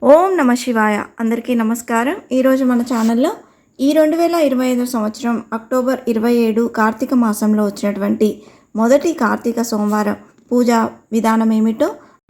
ఓం నమ శివాయ. అందరికీ నమస్కారం. ఈరోజు మన ఛానల్లో ఈ 2025 సంవత్సరం అక్టోబర్ 27 కార్తీక మాసంలో వచ్చినటువంటి మొదటి కార్తీక సోమవారం పూజా విధానం ఏమిటో,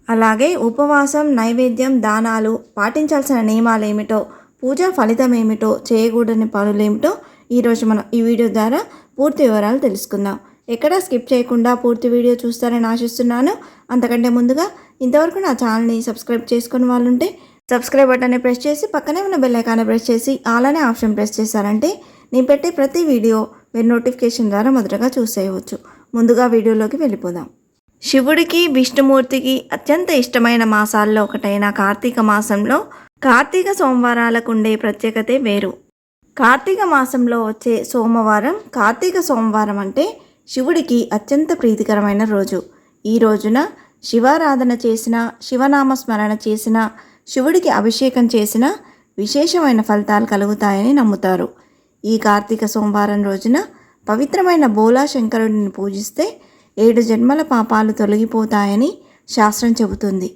అలాగే ఉపవాసం, నైవేద్యం, దానాలు పాటించాల్సిన నియమాలు ఏమిటో, పూజా ఫలితం ఏమిటో, చేయకూడని పనులు ఏమిటో ఈరోజు మనం ఈ వీడియో ద్వారా పూర్తి వివరాలు తెలుసుకుందాం. ఎక్కడా స్కిప్ చేయకుండా పూర్తి వీడియో చూస్తారని ఆశిస్తున్నాను. అంతకంటే ముందుగా ఇంతవరకు నా ఛానల్ని సబ్స్క్రైబ్ చేసుకుని వాళ్ళుంటే సబ్స్క్రైబ్ బటన్ని ప్రెస్ చేసి పక్కనే ఉన్న బెల్ ఐకాన్ని ప్రెస్ చేసి ఆల్ అనే ఆప్షన్ ప్రెస్ చేశారంటే నేను పెట్టే ప్రతి వీడియో మీరు నోటిఫికేషన్ ద్వారా మొదటగా చూసేయవచ్చు. ముందుగా వీడియోలోకి వెళ్ళిపోదాం. శివుడికి, విష్ణుమూర్తికి అత్యంత ఇష్టమైన మాసాల్లో ఒకటైన కార్తీక మాసంలో కార్తీక సోమవారాలకు ఉండే ప్రత్యేకతే వేరు. కార్తీక మాసంలో వచ్చే సోమవారం కార్తీక సోమవారం అంటే శివుడికి అత్యంత ప్రీతికరమైన రోజు. ఈ రోజున శివారాధన చేసిన, శివనామస్మరణ చేసిన, శివుడికి అభిషేకం చేసిన విశేషమైన ఫలితాలు కలుగుతాయని నమ్ముతారు. ఈ కార్తీక సోమవారం రోజున పవిత్రమైన బోలా శంకరుడిని పూజిస్తే 7 జన్మల పాపాలు తొలగిపోతాయని శాస్త్రం చెబుతుంది.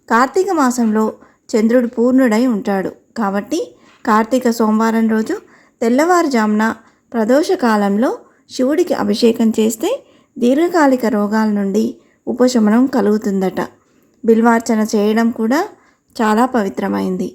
కార్తీక మాసంలో చంద్రుడు పూర్ణుడై ఉంటాడు కాబట్టి కార్తీక సోమవారం రోజు తెల్లవారుజామున ప్రదోష కాలంలో శివుడికి అభిషేకం చేస్తే దీర్ఘకాలిక రోగాల నుండి ఉపశమనం కలుగుతుందట. బిల్వార్చన చేయడం కూడా చాలా పవిత్రమైంది.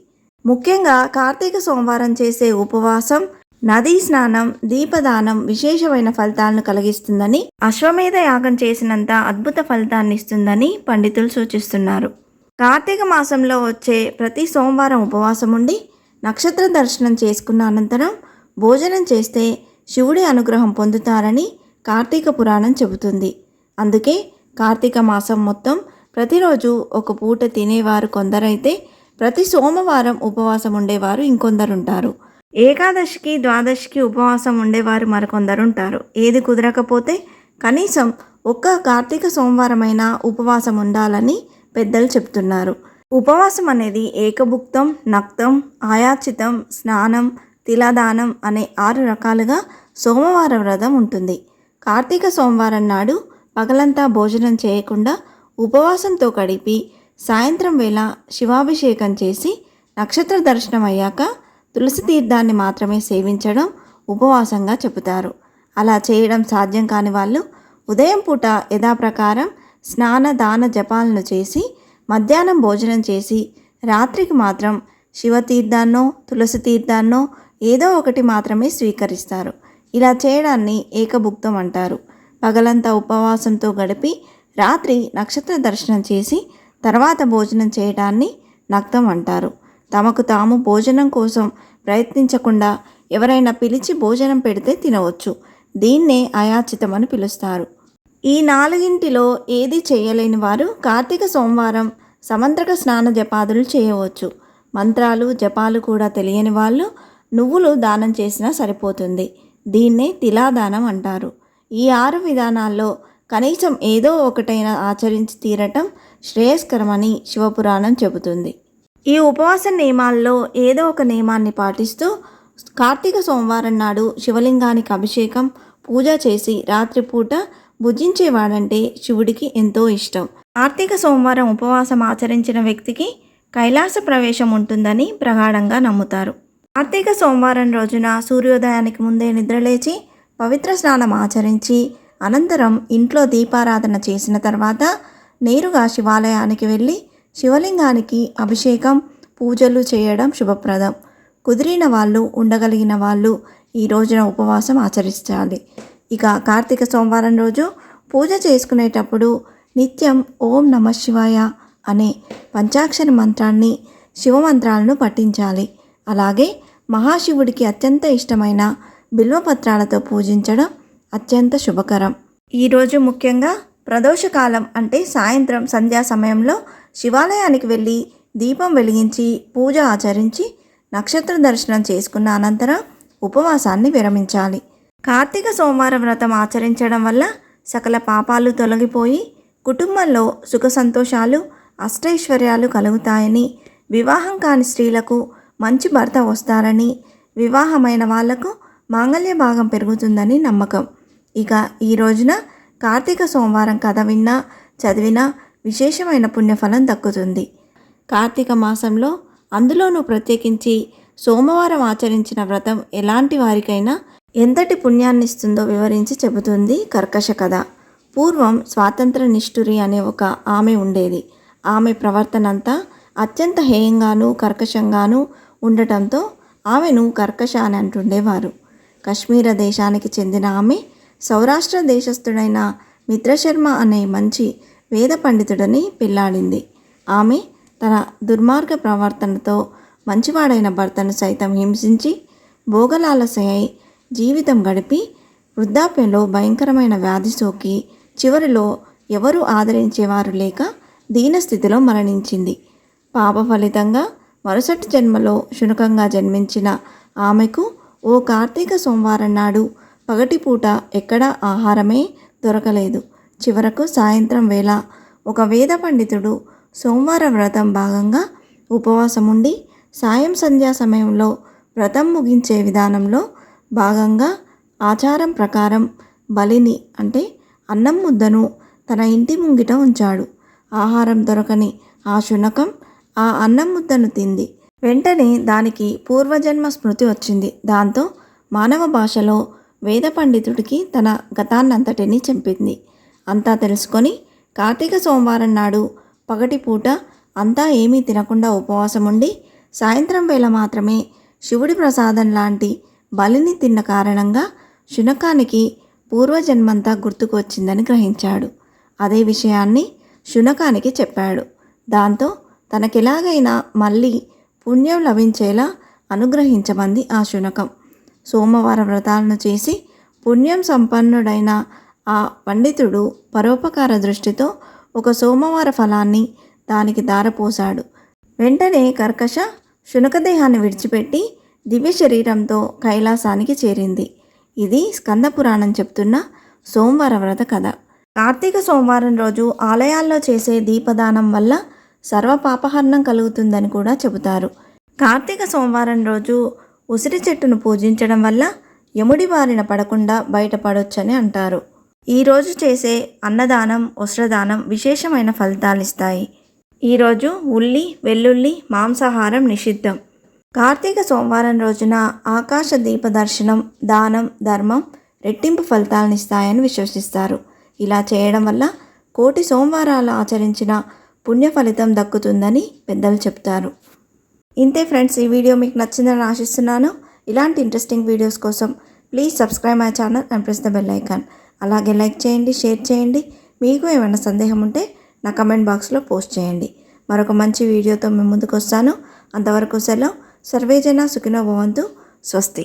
ముఖ్యంగా కార్తీక సోమవారం చేసే ఉపవాసం, నదీ స్నానం, దీపదానం విశేషమైన ఫలితాలను కలిగిస్తుందని, అశ్వమేధ యాగం చేసినంత అద్భుత ఫలితాన్ని ఇస్తుందని పండితులు సూచిస్తున్నారు. కార్తీక మాసంలో వచ్చే ప్రతి సోమవారం ఉపవాసం ఉండి నక్షత్ర దర్శనం చేసుకున్న అనంతరం భోజనం చేస్తే శివుడి అనుగ్రహం పొందుతారని కార్తీక పురాణం చెబుతుంది. అందుకే కార్తీక మాసం మొత్తం ప్రతిరోజు ఒక పూట తినేవారు కొందరైతే ప్రతి సోమవారం ఉపవాసం ఉండేవారు ఇంకొందరుంటారు. ఏకాదశికి, ద్వాదశికి ఉపవాసం ఉండేవారు మరికొందరుంటారు. ఏది కుదరకపోతే కనీసం ఒక్క కార్తీక సోమవారమైనా ఉపవాసం ఉండాలని పెద్దలు చెప్తున్నారు. ఉపవాసం అనేది ఏకభుక్తం, నక్తం, ఆయాచితం, స్నానం, తిలాదానం అనే 6 రకాలుగా సోమవార వ్రతం ఉంటుంది. కార్తీక సోమవారం నాడు పగలంతా భోజనం చేయకుండా ఉపవాసంతో గడిపి సాయంత్రం వేళ శివాభిషేకం చేసి నక్షత్ర దర్శనం అయ్యాక తులసి తీర్థాన్ని మాత్రమే సేవించడం ఉపవాసంగా చెబుతారు. అలా చేయడం సాధ్యం కాని వాళ్ళు ఉదయం పూట యథాప్రకారం స్నాన, దాన, జపాలను చేసి మధ్యాహ్నం భోజనం చేసి రాత్రికి మాత్రం శివతీర్థాన్నో తులసి తీర్థాన్నో ఏదో ఒకటి మాత్రమే స్వీకరిస్తారు. ఇలా చేయడాన్ని ఏకభుక్తం అంటారు. పగలంతా ఉపవాసంతో గడిపి రాత్రి నక్షత్ర దర్శనం చేసి తర్వాత భోజనం చేయడాన్ని నక్తం అంటారు. తమకు తాము భోజనం కోసం ప్రయత్నించకుండా ఎవరైనా పిలిచి భోజనం పెడితే తినవచ్చు. దీన్నే అయాచితం అని పిలుస్తారు. ఈ 4గింటిలో ఏది చేయలేని వారు కార్తీక సోమవారం సమంత్రక స్నాన జపాదులు చేయవచ్చు. మంత్రాలు, జపాలు కూడా తెలియని వాళ్ళు నువ్వులు దానం చేసినా సరిపోతుంది. దీన్నే తిలాదానం అంటారు. ఈ 6 విధానాల్లో కనీసం ఏదో ఒకటైనా ఆచరించి తీరటం శ్రేయస్కరమని శివపురాణం చెబుతుంది. ఈ ఉపవాస నియమాల్లో ఏదో ఒక నియమాన్ని పాటిస్తూ కార్తీక సోమవారం నాడు శివలింగానికి అభిషేకం, పూజ చేసి రాత్రిపూట భుజించేవాడంటే శివుడికి ఎంతో ఇష్టం. కార్తీక సోమవారం ఉపవాసం ఆచరించిన వ్యక్తికి కైలాస ప్రవేశం ఉంటుందని ప్రగాఢంగా నమ్ముతారు. కార్తీక సోమవారం రోజున సూర్యోదయానికి ముందే నిద్రలేచి పవిత్ర స్నానం ఆచరించి అనంతరం ఇంట్లో దీపారాధన చేసిన తర్వాత నేరుగా శివాలయానికి వెళ్ళి శివలింగానికి అభిషేకం, పూజలు చేయడం శుభప్రదం. కుదిరిన వాళ్ళు, ఉండగలిగిన వాళ్ళు ఈ రోజున ఉపవాసం ఆచరించాలి. ఇక కార్తీక సోమవారం రోజు పూజ చేసుకునేటప్పుడు నిత్యం ఓం నమ శివాయ అనే పంచాక్షరి మంత్రాన్ని, శివమంత్రాలను పఠించాలి. అలాగే మహాశివుడికి అత్యంత ఇష్టమైన బిల్వపత్రాలతో పూజించడం అత్యంత శుభకరం. ఈరోజు ముఖ్యంగా ప్రదోషకాలం అంటే సాయంత్రం సంధ్యా సమయంలో శివాలయానికి వెళ్ళి దీపం వెలిగించి పూజ ఆచరించి నక్షత్ర దర్శనం చేసుకున్న అనంతరం ఉపవాసాన్ని విరమించాలి. కార్తీక సోమవార వ్రతం ఆచరించడం వల్ల సకల పాపాలు తొలగిపోయి కుటుంబంలో సుఖ సంతోషాలు, అష్టైశ్వర్యాలు కలుగుతాయని, వివాహం కాని స్త్రీలకు మంచి భర్త వస్తారని, వివాహమైన వాళ్లకు మాంగళ్య భాగం పెరుగుతుందని నమ్మకం. ఇక ఈ రోజున కార్తీక సోమవారం కథ విన్నా, చదివినా విశేషమైన పుణ్యఫలం దక్కుతుంది. కార్తీక మాసంలో అందులోనూ ప్రత్యేకించి సోమవారం ఆచరించిన వ్రతం ఎలాంటి వారికైనా ఎంతటి పుణ్యాన్నిస్తుందో వివరించి చెబుతుంది కర్కశ కథ. పూర్వం స్వాతంత్ర నిష్ఠురి అనే ఒక ఆమె ఉండేది. ఆమె ప్రవర్తన అంతా అత్యంత హేయంగానూ కర్కశంగానూ ఉండటంతో ఆమెను కర్కశ అని అంటుండేవారు. కశ్మీర దేశానికి చెందిన ఆమె సౌరాష్ట్ర దేశస్థుడైన మిత్రశర్మ అనే మంచి వేద పండితుడని పెళ్లాడింది. ఆమె తన దుర్మార్గ ప్రవర్తనతో మంచివాడైన భర్తను సైతం హింసించి భోగలాలసై జీవితం గడిపి వృద్ధాప్యంలో భయంకరమైన వ్యాధి సోకి చివరిలో ఎవరూ ఆదరించేవారు లేక దీనస్థితిలో మరణించింది. పాప ఫలితంగా మరుసటి జన్మలో శునకంగా జన్మించిన ఆమెకు ఓ కార్తీక సోమవారం నాడు పగటిపూట ఎక్కడా ఆహారమే దొరకలేదు. చివరకు సాయంత్రం వేళ ఒక వేద పండితుడు సోమవార వ్రతం భాగంగా ఉపవాసముండి సాయం సంధ్యా సమయంలో వ్రతం ముగించే విధానంలో భాగంగా ఆచారం ప్రకారం బలిని అంటే అన్నం ముద్దను తన ఇంటి ముంగిట ఉంచాడు. ఆహారం దొరకని ఆ శునకం ఆ అన్నం ముద్దను తింది. వెంటనే దానికి పూర్వజన్మ స్మృతి వచ్చింది. దాంతో మానవ భాషలో వేద పండితుడికి తన గతాన్నంతటినీ చెప్పింది. అంతా తెలుసుకొని కార్తీక సోమవారం నాడు పగటిపూట అంతా ఏమీ తినకుండా ఉపవాసముండి సాయంత్రం వేళ మాత్రమే శివుడి ప్రసాదం లాంటి బలిని తిన్న కారణంగా శునకానికి పూర్వజన్మంతా గుర్తుకు వచ్చిందని గ్రహించాడు. అదే విషయాన్ని శునకానికి చెప్పాడు. దాంతో తనకెలాగైనా మళ్ళీ పుణ్యం లభించేలా అనుగ్రహించమంది ఆ శునకం. సోమవార వ్రతాలను చేసి పుణ్యం సంపన్నుడైన ఆ పండితుడు పరోపకార దృష్టితో ఒక సోమవార ఫలాన్ని దానికి దారపోశాడు. వెంటనే కర్కశ శునకదేహాన్ని విడిచిపెట్టి దివ్య శరీరంతో కైలాసానికి చేరింది. ఇది స్కంద పురాణం చెప్తున్న సోమవార వ్రత కథ. కార్తీక సోమవారం రోజు ఆలయాల్లో చేసే దీపదానం వల్ల సర్వపాపహరణం కలుగుతుందని కూడా చెబుతారు. కార్తీక సోమవారం రోజు ఉసిరి చెట్టును పూజించడం వల్ల యముడి బారిన పడకుండా బయటపడొచ్చని అంటారు. ఈరోజు చేసే అన్నదానం వస్త్రదానం విశేషమైన ఫలితాలిస్తాయి. ఈరోజు ఉల్లి వెల్లుల్లి మాంసాహారం నిషిద్ధం. కార్తీక సోమవారం రోజున ఆకాశ దీప దర్శనం దానం ధర్మం రెట్టింపు ఫలితాలనిస్తాయని విశ్వసిస్తారు. ఇలా చేయడం వల్ల కోటి సోమవారాలు ఆచరించిన పుణ్య ఫలితం దక్కుతుందని పెద్దలు చెప్తారు. ఇంతే ఫ్రెండ్స్, ఈ వీడియో మీకు నచ్చిందని ఆశిస్తున్నాను. ఇలాంటి ఇంట్రెస్టింగ్ వీడియోస్ కోసం please subscribe my channel and press the bell icon. అలాగే లైక్ చేయండి, షేర్ చేయండి. మీకు ఏమైనా సందేహం ఉంటే నా కమెంట్ బాక్స్లో పోస్ట్ చేయండి. మరొక మంచి వీడియోతో మేము ముందుకు వస్తాను. అంతవరకు సెలవు. సర్వేజన సుఖినో భవంతు. స్వస్తి.